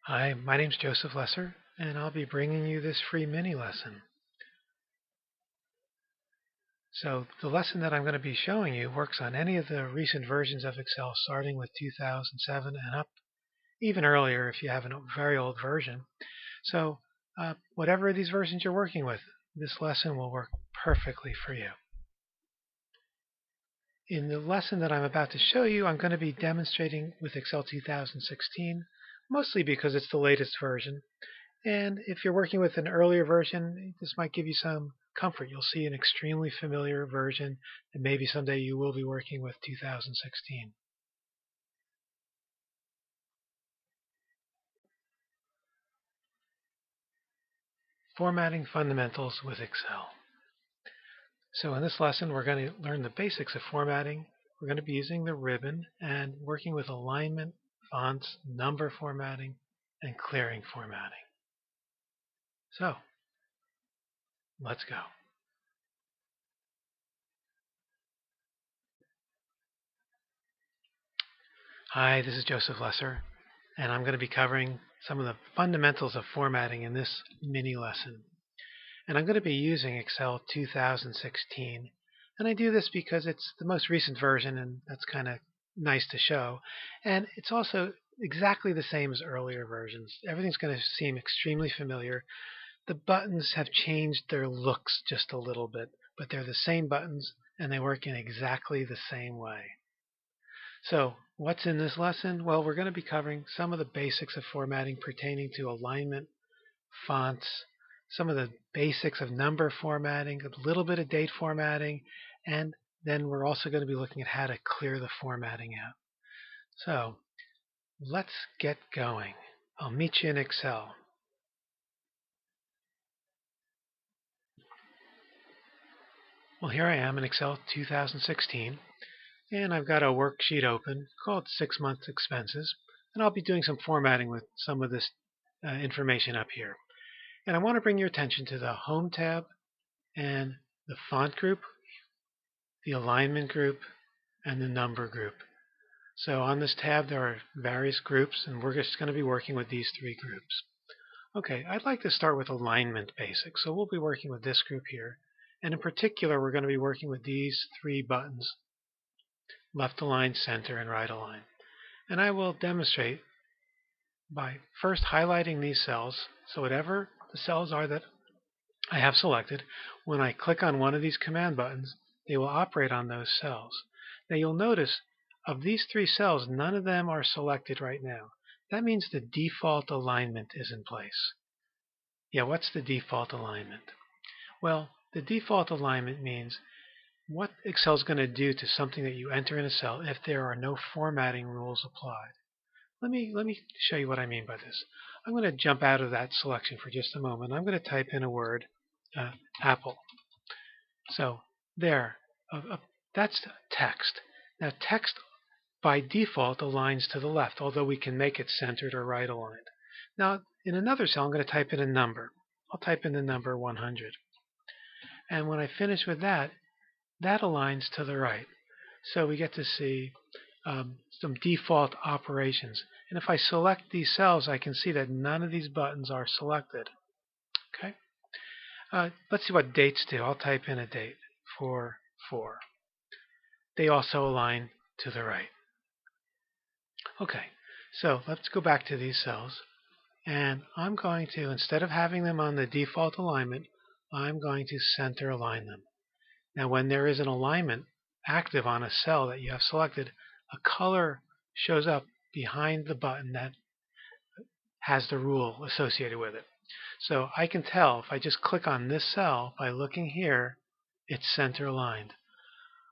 Hi, my name's Joseph Lesser, and I'll be bringing you this free mini lesson. So the lesson that I'm going to be showing you works on any of the recent versions of Excel starting with 2007 and up, even earlier if you have a very old version. So whatever of these versions you're working with, this lesson will work perfectly for you. In the lesson that I'm about to show you, I'm going to be demonstrating with Excel 2016, mostly because it's the latest version. And if you're working with an earlier version, this might give you some comfort. You'll see an extremely familiar version, and maybe someday you will be working with 2016. Formatting fundamentals with Excel. So in this lesson, we're going to learn the basics of formatting. We're going to be using the ribbon and working with alignment, fonts, number formatting, and clearing formatting. So let's go. Hi, this is Joseph Lesser, and I'm going to be covering some of the fundamentals of formatting in this mini lesson. And I'm going to be using Excel 2016. And I do this because it's the most recent version, and that's kind of nice to show. And it's also exactly the same as earlier versions. Everything's going to seem extremely familiar. The buttons have changed their looks just a little bit, but they're the same buttons, and they work in exactly the same way. So what's in this lesson? Well, we're going to be covering some of the basics of formatting pertaining to alignment, fonts, some of the basics of number formatting, a little bit of date formatting, and then we're also going to be looking at how to clear the formatting out. So let's get going. I'll meet you in Excel. Well, here I am in Excel 2016, and I've got a worksheet open called 6-month expenses, and I'll be doing some formatting with some of this information up here. And I want to bring your attention to the Home tab and the Font group, the Alignment group, and the Number group. So on this tab there are various groups, and we're just going to be working with these three groups. Okay, I'd like to start with Alignment Basics. So we'll be working with this group here. And in particular, we're going to be working with these three buttons: Left Align, Center, and Right Align. And I will demonstrate by first highlighting these cells. So whatever the cells are that I have selected, when I click on one of these command buttons, they will operate on those cells. Now you'll notice of these three cells, none of them are selected right now. That means the default alignment is in place. Yeah, what's the default alignment? Well, the default alignment means what Excel is going to do to something that you enter in a cell if there are no formatting rules applied. Let me show you what I mean by this. I'm going to jump out of that selection for just a moment. I'm going to type in a word, apple. So there, that's text. Now text by default aligns to the left, although we can make it centered or right aligned. Now in another cell, I'm going to type in a number. I'll type in the number 100. And when I finish with that, that aligns to the right. So we get to see some default operations. And if I select these cells, I can see that none of these buttons are selected. Okay. Let's see what dates do. I'll type in a date, 4/4. They also align to the right. Okay, so let's go back to these cells. And I'm going to, instead of having them on the default alignment, I'm going to center align them. Now when there is an alignment active on a cell that you have selected, a color shows up behind the button that has the rule associated with it. So I can tell if I just click on this cell by looking here, it's center aligned.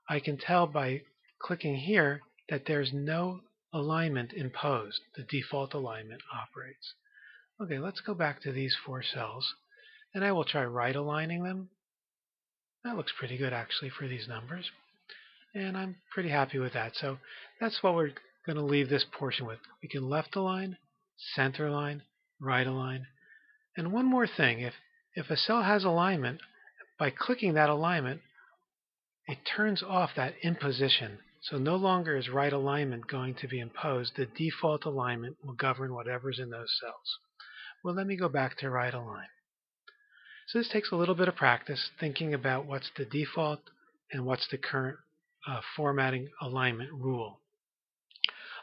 I can tell by clicking here that there's no alignment imposed. The default alignment operates. Okay, let's go back to these four cells, and I will try right aligning them. That looks pretty good actually for these numbers, and I'm pretty happy with that. So that's what we're going to leave this portion with. We can left align, center align, right align. And one more thing, if a cell has alignment, by clicking that alignment, it turns off that imposition So no longer is right alignment going to be imposed. The default alignment will govern whatever's in those cells. Well, let me go back to right align. So this takes a little bit of practice thinking about what's the default and what's the current formatting alignment rule.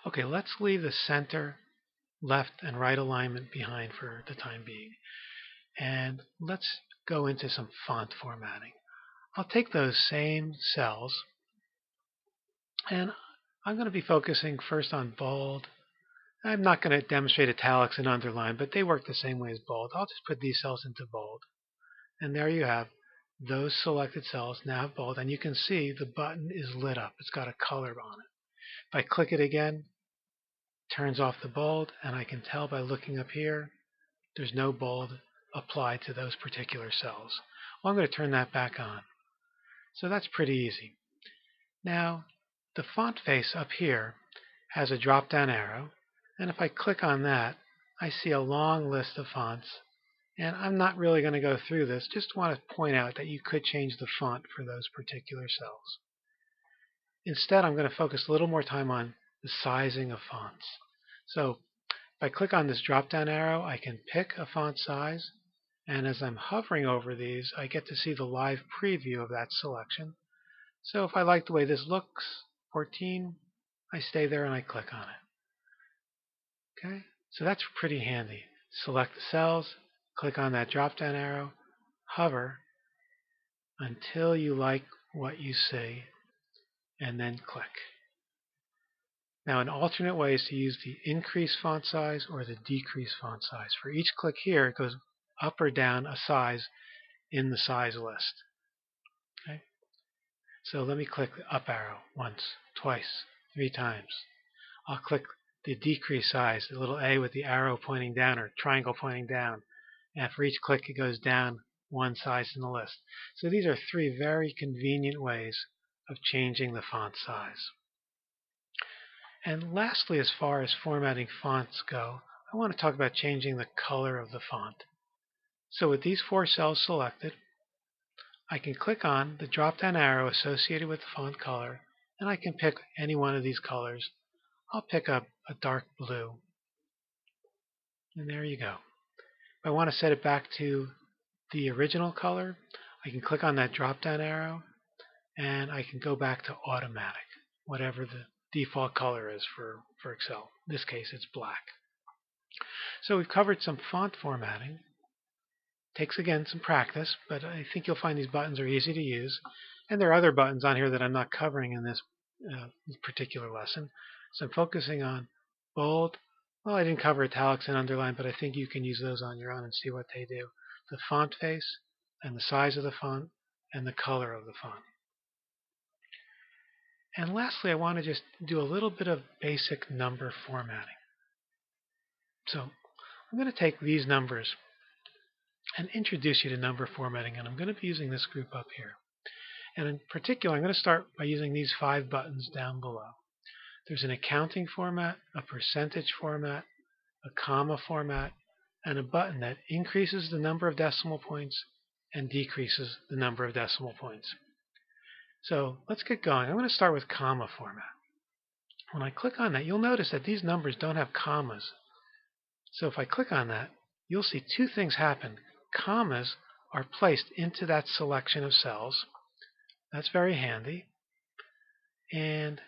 Okay, let's leave the center, left, and right alignment behind for the time being. And let's go into some font formatting. I'll take those same cells, and I'm going to be focusing first on bold. I'm not going to demonstrate italics and underline, but they work the same way as bold. I'll just put these cells into bold. And there you have those selected cells now have bold, and you can see the button is lit up. It's got a color on it. If I click it again, it turns off the bold, and I can tell by looking up here, there's no bold applied to those particular cells. Well, I'm going to turn that back on. So that's pretty easy. Now, the font face up here has a drop-down arrow, and if I click on that, I see a long list of fonts. And I'm not really going to go through this, just want to point out that you could change the font for those particular cells. Instead, I'm going to focus a little more time on the sizing of fonts. So if I click on this drop-down arrow, I can pick a font size, and as I'm hovering over these, I get to see the live preview of that selection. So if I like the way this looks, 14, I stay there and I click on it. Okay, so that's pretty handy. Select the cells, click on that drop-down arrow, hover until you like what you see, and then click. Now, an alternate way is to use the increase font size or the decrease font size. For each click here, it goes up or down a size in the size list. Okay? So let me click the up arrow once, twice, 3 times. I'll click the decrease size, the little A with the arrow pointing down or triangle pointing down. And for each click, it goes down one size in the list. So these are 3 very convenient ways of changing the font size. And lastly, as far as formatting fonts go, I want to talk about changing the color of the font. So with these 4 cells selected, I can click on the drop-down arrow associated with the font color, and I can pick any one of these colors. I'll pick up a dark blue. And there you go. If I want to set it back to the original color, I can click on that drop-down arrow, and I can go back to automatic, whatever the default color is for Excel. In this case, it's black. So we've covered some font formatting. Takes, again, some practice, but I think you'll find these buttons are easy to use. And there are other buttons on here that I'm not covering in this particular lesson. So I'm focusing on bold. Well, I didn't cover italics and underline, but I think you can use those on your own and see what they do. The font face, and the size of the font, and the color of the font. And lastly, I want to just do a little bit of basic number formatting. So I'm going to take these numbers and introduce you to number formatting, and I'm going to be using this group up here. And in particular, I'm going to start by using these 5 buttons down below. There's an accounting format, a percentage format, a comma format, and a button that increases the number of decimal points and decreases the number of decimal points. So let's get going. I'm going to start with comma format. When I click on that, you'll notice that these numbers don't have commas. So if I click on that, you'll see 2 things happen. Commas are placed into that selection of cells. That's very handy. And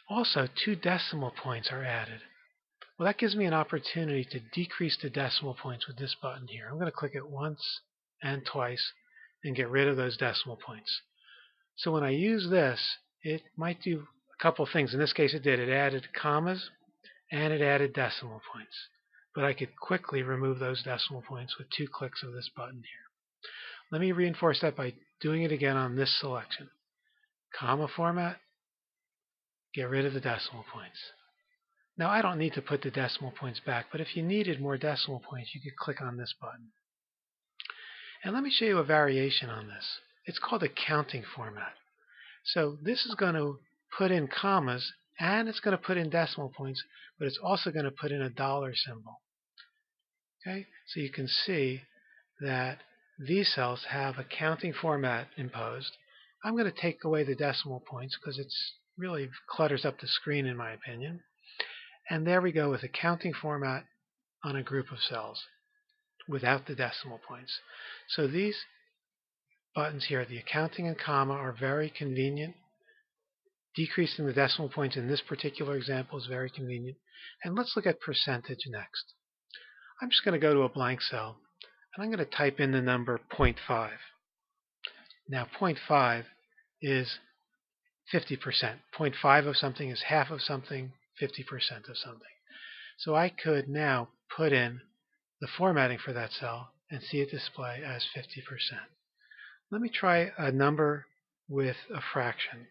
also 2 decimal points are added. Well, that gives me an opportunity to decrease the decimal points with this button here. I'm going to click it once and twice and get rid of those decimal points. So when I use this, it might do a couple things. In this case, it did. It added commas and it added decimal points. But I could quickly remove those decimal points with 2 clicks of this button here. Let me reinforce that by doing it again on this selection. Comma format, get rid of the decimal points. Now I don't need to put the decimal points back, but if you needed more decimal points, you could click on this button. And let me show you a variation on this. It's called accounting format. So this is going to put in commas, and it's going to put in decimal points, but it's also going to put in a dollar symbol. Okay, so you can see that these cells have accounting format imposed. I'm going to take away the decimal points because it's really clutters up the screen in my opinion. And there we go with a counting format on a group of cells without the decimal points. So these buttons here, the accounting and comma, are very convenient. Decreasing the decimal points in this particular example is very convenient. And let's look at percentage next. I'm just going to go to a blank cell, and I'm going to type in the number 0.5. Now 0.5 is 50%. 0.5 of something is half of something, 50% of something. So I could now put in the formatting for that cell and see it display as 50%. Let me try a number with a fraction,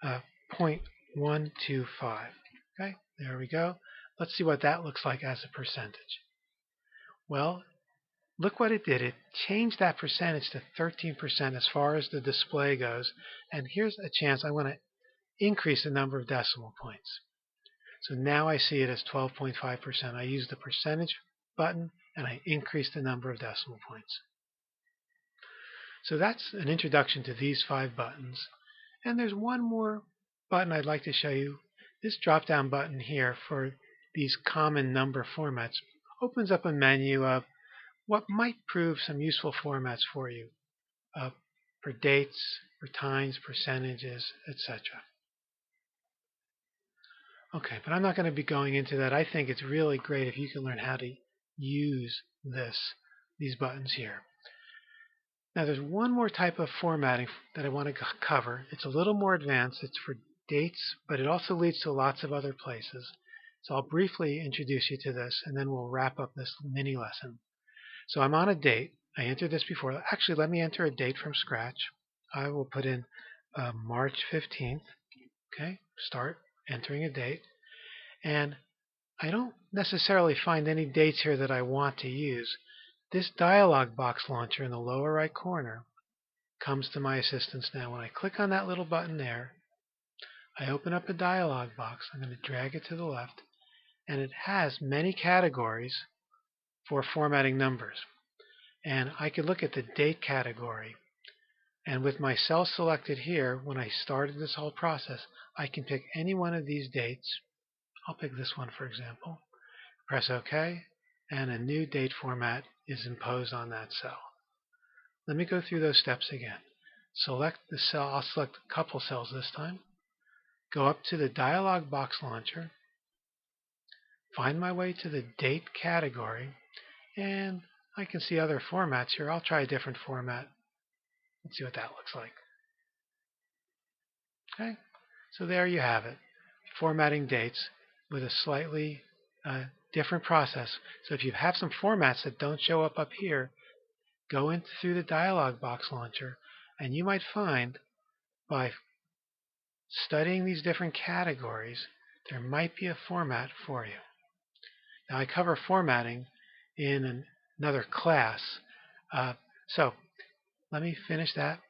0.125. Okay, there we go. Let's see what that looks like as a percentage. Well, look what it did. It changed that percentage to 13% as far as the display goes. And here's a chance I want to increase the number of decimal points. So now I see it as 12.5%. I use the percentage button and I increase the number of decimal points. So that's an introduction to these 5 buttons. And there's one more button I'd like to show you. This drop-down button here for these common number formats opens up a menu of what might prove some useful formats for you, for dates, for times, percentages, etc. Okay, but I'm not going to be going into that. I think it's really great if you can learn how to use these buttons here. Now there's one more type of formatting that I want to cover. It's a little more advanced. It's for dates, but it also leads to lots of other places. So I'll briefly introduce you to this, and then we'll wrap up this mini lesson. So I'm on a date. I entered this before. Actually, let me enter a date from scratch. I will put in March 15th. Okay, start entering a date. And I don't necessarily find any dates here that I want to use. This dialog box launcher in the lower right corner comes to my assistance now. When I click on that little button there, I open up a dialog box. I'm going to drag it to the left, and it has many categories for formatting numbers. And I could look at the date category. And with my cell selected here, when I started this whole process, I can pick any one of these dates. I'll pick this one, for example. Press OK, and a new date format is imposed on that cell. Let me go through those steps again. Select the cell. I'll select a couple cells this time. Go up to the dialog box launcher. Find my way to the date category, and I can see other formats here. I'll try a different format. Let's see what that looks like. Okay, so there you have it. Formatting dates with a slightly different process. So if you have some formats that don't show up here, go in through the dialog box launcher, and you might find by studying these different categories, there might be a format for you. Now I cover formatting in another class. So let me finish that,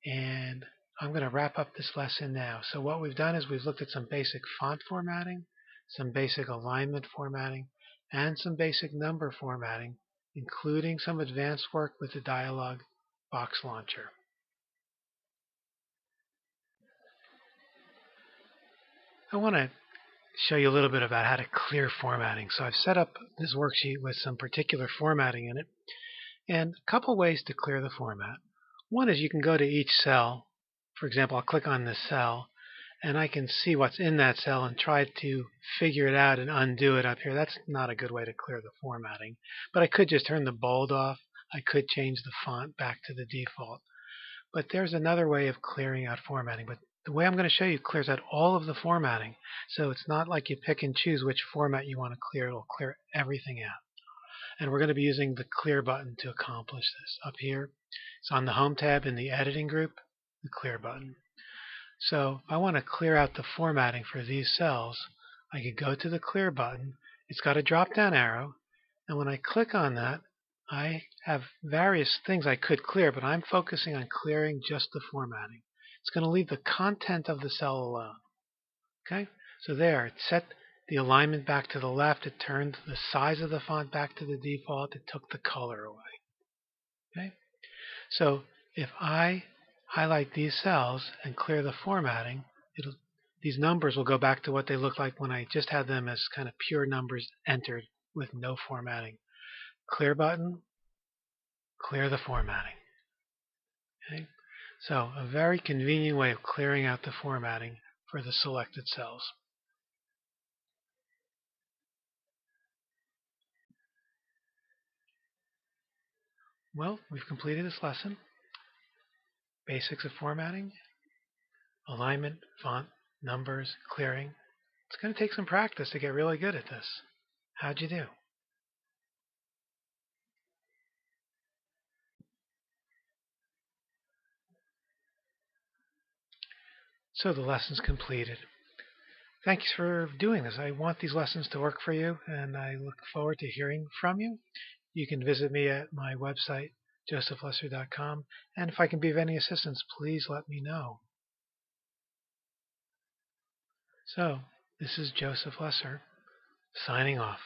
and I'm going to wrap up this lesson now. So what we've done is we've looked at some basic font formatting, some basic alignment formatting, and some basic number formatting, including some advanced work with the dialog box launcher. I want to show you a little bit about how to clear formatting. So I've set up this worksheet with some particular formatting in it, and a couple ways to clear the format. One is you can go to each cell. For example, I'll click on this cell, and I can see what's in that cell and try to figure it out and undo it up here. That's not a good way to clear the formatting. But I could just turn the bold off. I could change the font back to the default. But there's another way of clearing out formatting. But the way I'm going to show you clears out all of the formatting. So it's not like you pick and choose which format you want to clear. It'll clear everything out. And we're going to be using the Clear button to accomplish this. Up here, it's on the Home tab in the Editing group, the Clear button. So if I want to clear out the formatting for these cells, I could go to the Clear button. It's got a drop-down arrow, and when I click on that, I have various things I could clear, but I'm focusing on clearing just the formatting. It's going to leave the content of the cell alone. Okay, so there, it set the alignment back to the left. It turned the size of the font back to the default. It took the color away. Okay, so if I highlight these cells and clear the formatting, it'll these numbers will go back to what they look like when I just had them as kind of pure numbers entered with no formatting. Clear button, clear the formatting. Okay? So a very convenient way of clearing out the formatting for the selected cells. Well, we've completed this lesson. Basics of formatting, alignment, font, numbers, clearing. It's going to take some practice to get really good at this. How'd you do? So the lesson's completed. Thanks for doing this. I want these lessons to work for you, and I look forward to hearing from you. You can visit me at my website, josephlesser.com, and if I can be of any assistance, please let me know. So, this is Joseph Lesser, signing off.